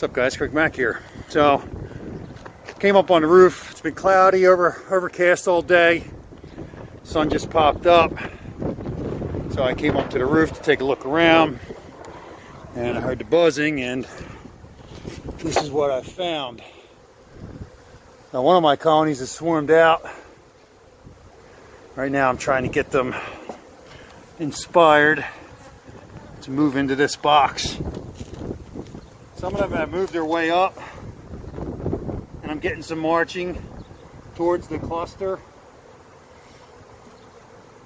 What's up, guys? Craig Mack here. So, came up on the roof. It's been cloudy, overcast all day. Sun just popped up. So I came up to the roof to take a look around, and I heard the buzzing, and this is what I found. Now, one of my colonies has swarmed out. Right now I'm trying to get them inspired to move into this box. Some of them have moved their way up, and I'm getting some marching towards the cluster.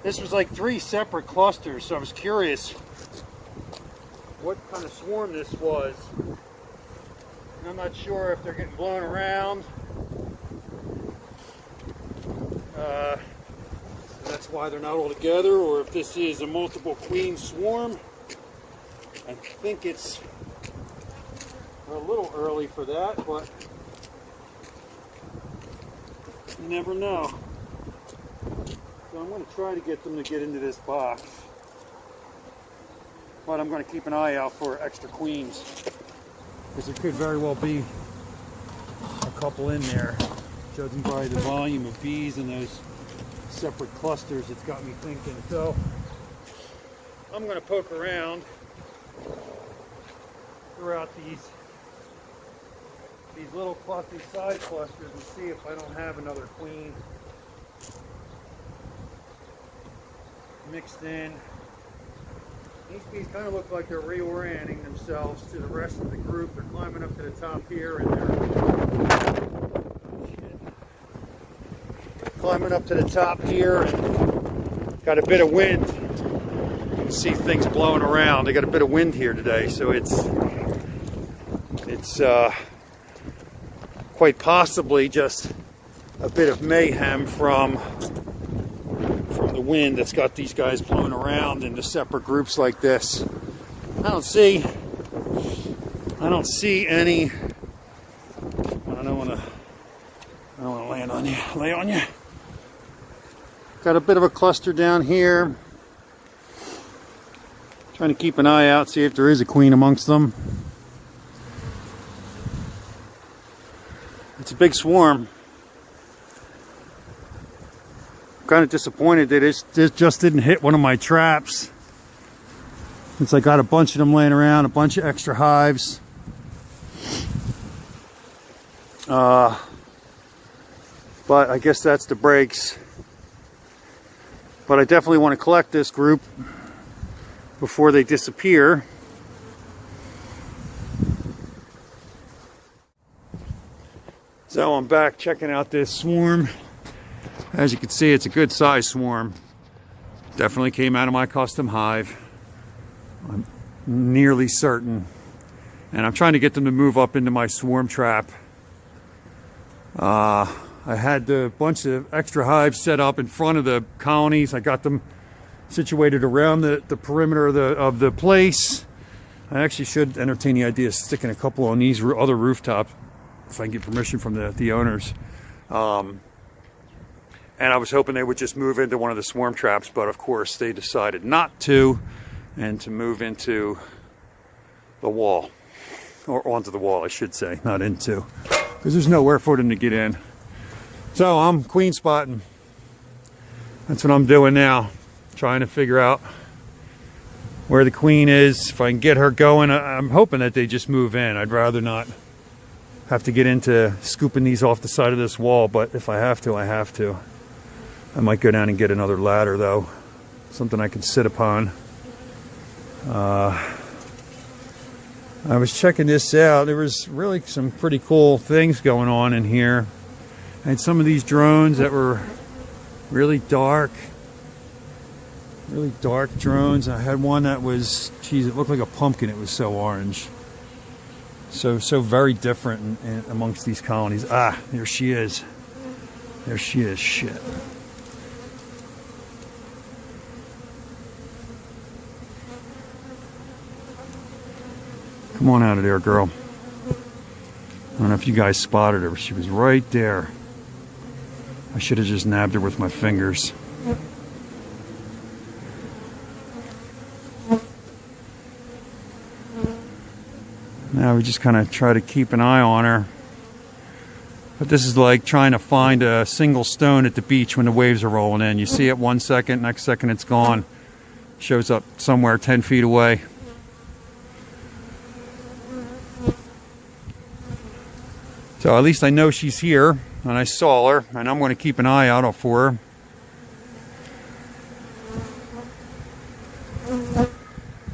This was like 3 separate clusters, so I was curious what kind of swarm this was. And I'm not sure if they're getting blown around. That's why they're not all together, or if this is a multiple queen swarm. I think it's a little early for that, but you never know. So I'm going to try to get them to get into this box, but I'm going to keep an eye out for extra queens, because there could very well be a couple in there. Judging by the volume of bees in those separate clusters, it's got me thinking. So I'm going to poke around throughout these little cluster side clusters and see if I don't have another queen mixed in. These bees kind of look like they're reorienting themselves to the rest of the group. They're climbing up to the top here, and they're climbing up to the top here, and got a bit of wind. You can see things blowing around. They got a bit of wind here today, so it's quite possibly just a bit of mayhem from the wind that's got these guys blowing around into separate groups like this. I don't see any. I don't want to lay on you. Got a bit of a cluster down here. Trying to keep an eye out, see if there is a queen amongst them. It's a big swarm. I'm kind of disappointed that it just didn't hit one of my traps, since I got a bunch of them laying around, a bunch of extra hives. But I guess that's the breaks. But I definitely want to collect this group before they disappear. So I'm back checking out this swarm. As you can see, it's a good size swarm. Definitely came out of my custom hive. I'm nearly certain. And I'm trying to get them to move up into my swarm trap. I had a bunch of extra hives set up in front of the colonies. I got them situated around the perimeter of the place. I actually should entertain the idea of sticking a couple on these other rooftops, if I can get permission from the owners. And I was hoping they would just move into one of the swarm traps, but of course they decided not to, and to move into the wall, or onto the wall I should say, not into, because there's nowhere for them to get in. So I'm queen spotting. That's what I'm doing now, trying to figure out where the queen is. If I can get her going, I'm hoping that they just move in. I'd rather not have to get into scooping these off the side of this wall, but if I have to, I have to. I might go down and get another ladder though, something I can sit upon. I was checking this out. There was really some pretty cool things going on in here. I had some of these drones that were really dark drones. I had one that was, geez, it looked like a pumpkin. It was so orange. So very different amongst these colonies. Ah, there she is. There she is. Shit. Come on out of there, girl. I don't know if you guys spotted her. She was right there. I should have just nabbed her with my fingers. Now we just kind of try to keep an eye on her. But this is like trying to find a single stone at the beach when the waves are rolling in. You see it 1 second, next second it's gone. Shows up somewhere 10 feet away. So at least I know she's here, and I saw her, and I'm going to keep an eye out for her.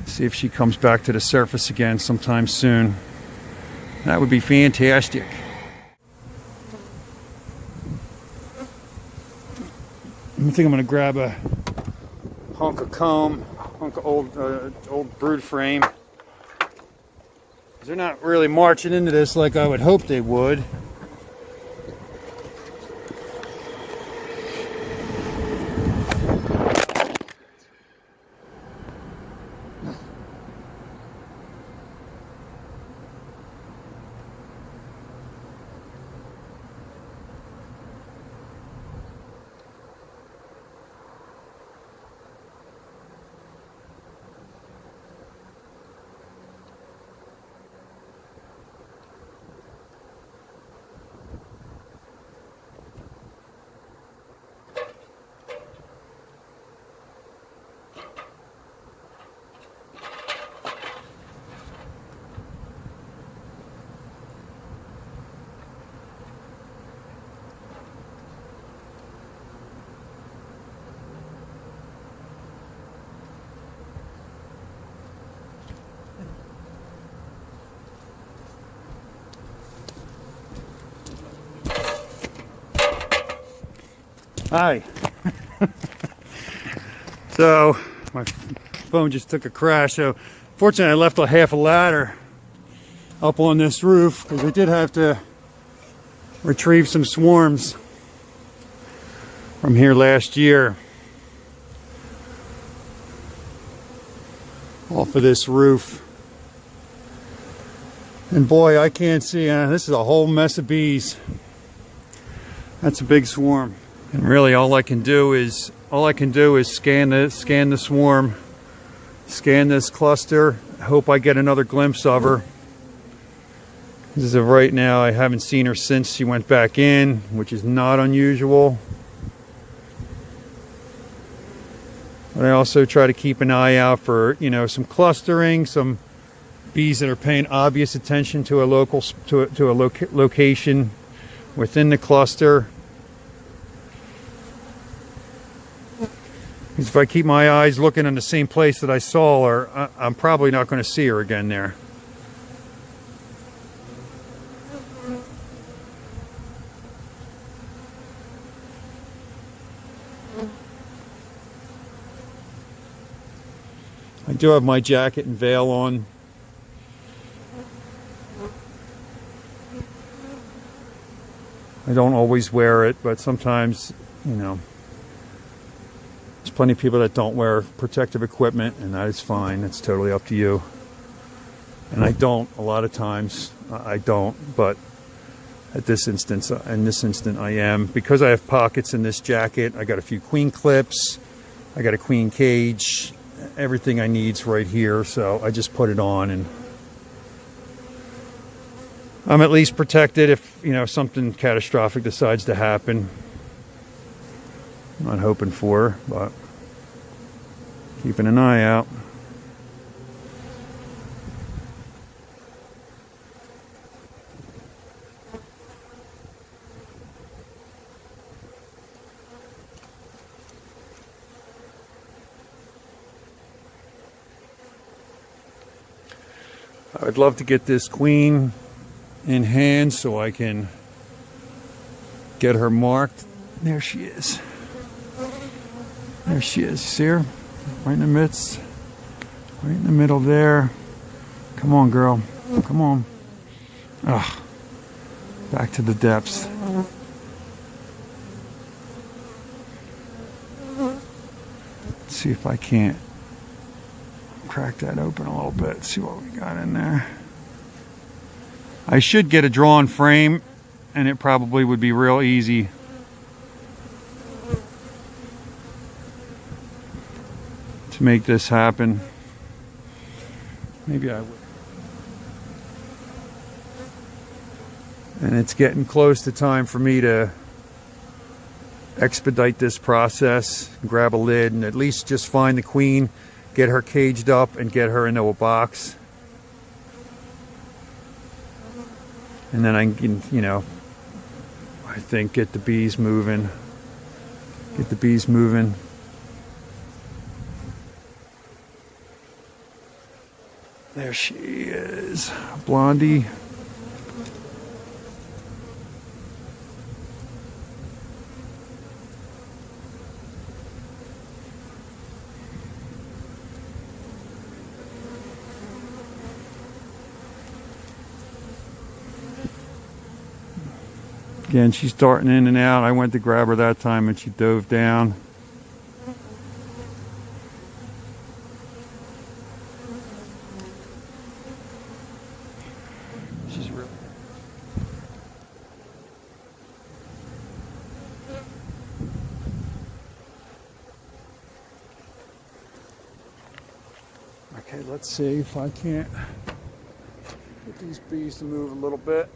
See if she comes back to the surface again sometime soon. That would be fantastic. I think I'm going to grab a hunk of comb, hunk of old brood frame. They're not really marching into this like I would hope they would. Hi. So my phone just took a crash. So fortunately I left a half a ladder up on this roof because I did have to retrieve some swarms from here last year off of this roof. And boy, I can't see. This is a whole mess of bees. That's a big swarm. And really all I can do is scan the swarm, scan this cluster, hope I get another glimpse of her. As of right now, I haven't seen her since she went back in, which is not unusual. But I also try to keep an eye out for, some clustering, some bees that are paying obvious attention to a location within the cluster. Because if I keep my eyes looking in the same place that I saw her, I'm probably not going to see her again there. I do have my jacket and veil on. I don't always wear it, but sometimes, there's plenty of people that don't wear protective equipment, and that is fine. It's totally up to you. And I don't, a lot of times, I don't, but in this instant I am. Because I have pockets in this jacket, I got a few queen clips, I got a queen cage, everything I need's right here, so I just put it on, and I'm at least protected if, something catastrophic decides to happen. I'm not hoping for, but keeping an eye out. I would love to get this queen in hand so I can get her marked. There she is. There she is. See her? Right in the midst. Right in the middle there. Come on, girl. Come on. Ugh. Back to the depths. Let's see if I can't crack that open a little bit. See what we got in there. I should get a drawn frame, and it probably would be real easy. To make this happen. Maybe I would. And it's getting close to time for me to expedite this process, grab a lid, and at least just find the queen, get her caged up, and get her into a box. And then I can, you know, I think get the bees moving. Get the bees moving. There she is, Blondie. Again, she's darting in and out. I went to grab her that time and she dove down. She's really... Okay, let's see if I can't get these bees to move a little bit.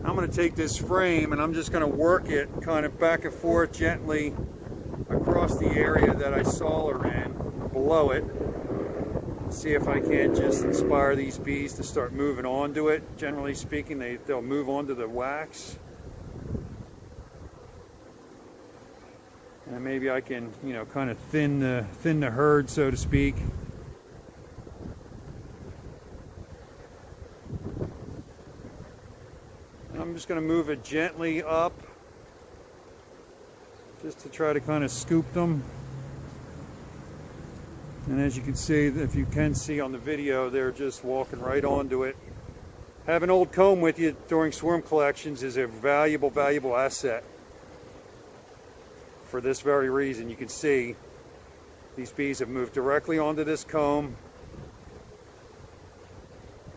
I'm going to take this frame and I'm just going to work it kind of back and forth gently across the area that I saw her in, below it. See if I can't just inspire these bees to start moving onto it. Generally speaking, they'll move onto the wax. And maybe I can, you know, kind of thin the herd, so to speak. I'm just going to move it gently up just to try to kind of scoop them. And as you can see, if you can see on the video, they're just walking right onto it. Have an old comb with you during swarm collections is a valuable asset. For this very reason, you can see these bees have moved directly onto this comb.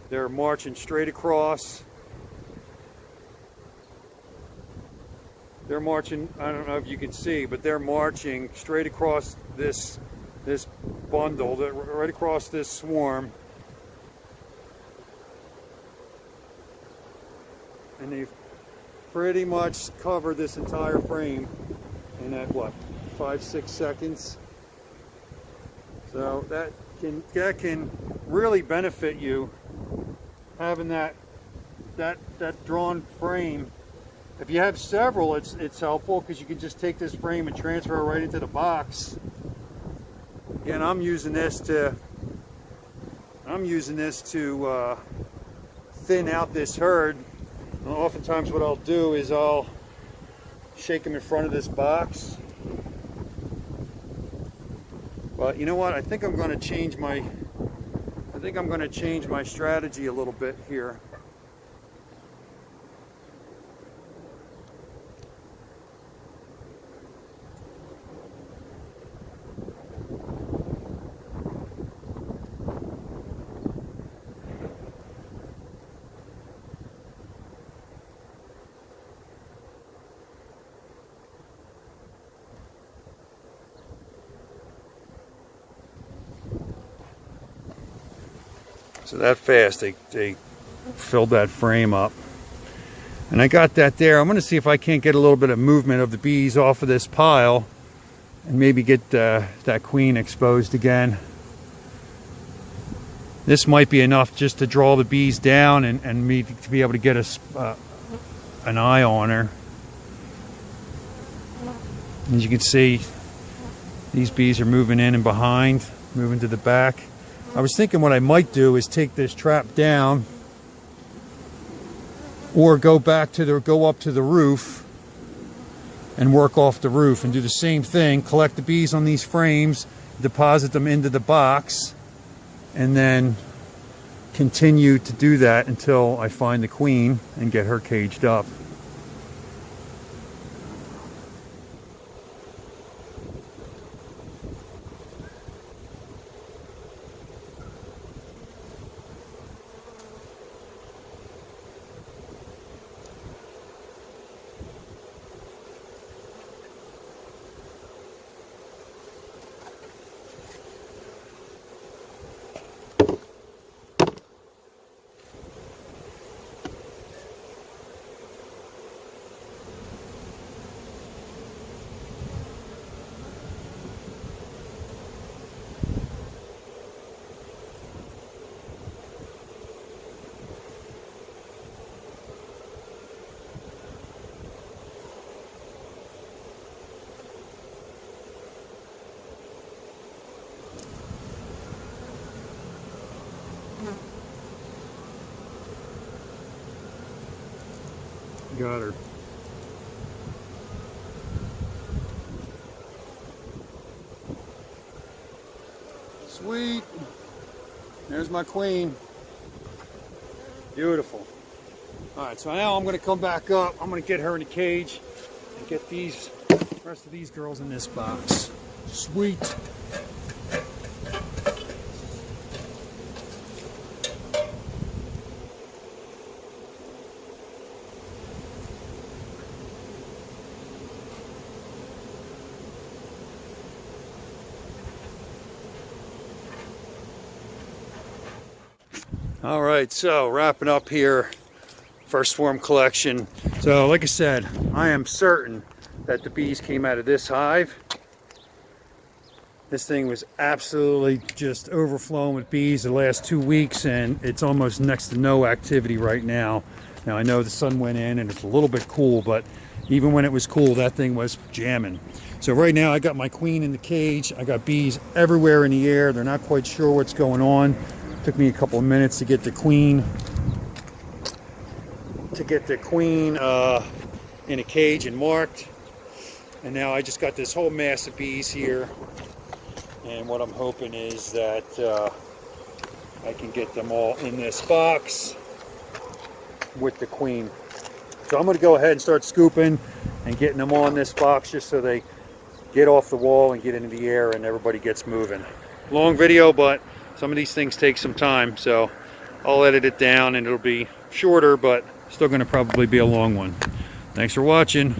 They're marching straight across. They're marching, I don't know if you can see, but they're marching straight across this bundle, right across this swarm. And they've pretty much covered this entire frame in that, what, 5-6 seconds. So that can really benefit you, having that drawn frame. If you have several, it's helpful because you can just take this frame and transfer it right into the box. Again, I'm using this to thin out this herd. And oftentimes, what I'll do is I'll shake them in front of this box. But you know what? I think I'm going to change my strategy a little bit here. So that fast, they filled that frame up. And I got that there. I'm going to see if I can't get a little bit of movement of the bees off of this pile and maybe get that queen exposed again. This might be enough just to draw the bees down and me to be able to get an eye on her. As you can see, these bees are moving in and behind, moving to the back. I was thinking what I might do is take this trap down or go up to the roof and work off the roof and do the same thing, collect the bees on these frames, deposit them into the box, and then continue to do that until I find the queen and get her caged up. Got her. Sweet. There's my queen. Beautiful. All right, so now I'm going to come back up. I'm going to get her in the cage and get the rest of these girls in this box. Sweet. All right, so wrapping up here, first swarm collection. So like I said, I am certain that the bees came out of this hive. This thing was absolutely just overflowing with bees the last 2 weeks, and it's almost next to no activity right now. Now I know the sun went in and it's a little bit cool, but even when it was cool, that thing was jamming. So right now I got my queen in the cage. I got bees everywhere in the air. They're not quite sure what's going on. Took me a couple of minutes to get the queen in a cage and marked. And now I just got this whole mass of bees here. And what I'm hoping is that I can get them all in this box with the queen. So I'm going to go ahead and start scooping and getting them all in this box just so they get off the wall and get into the air and everybody gets moving. Long video, but some of these things take some time, so I'll edit it down and it'll be shorter, but still going to probably be a long one. Thanks for watching.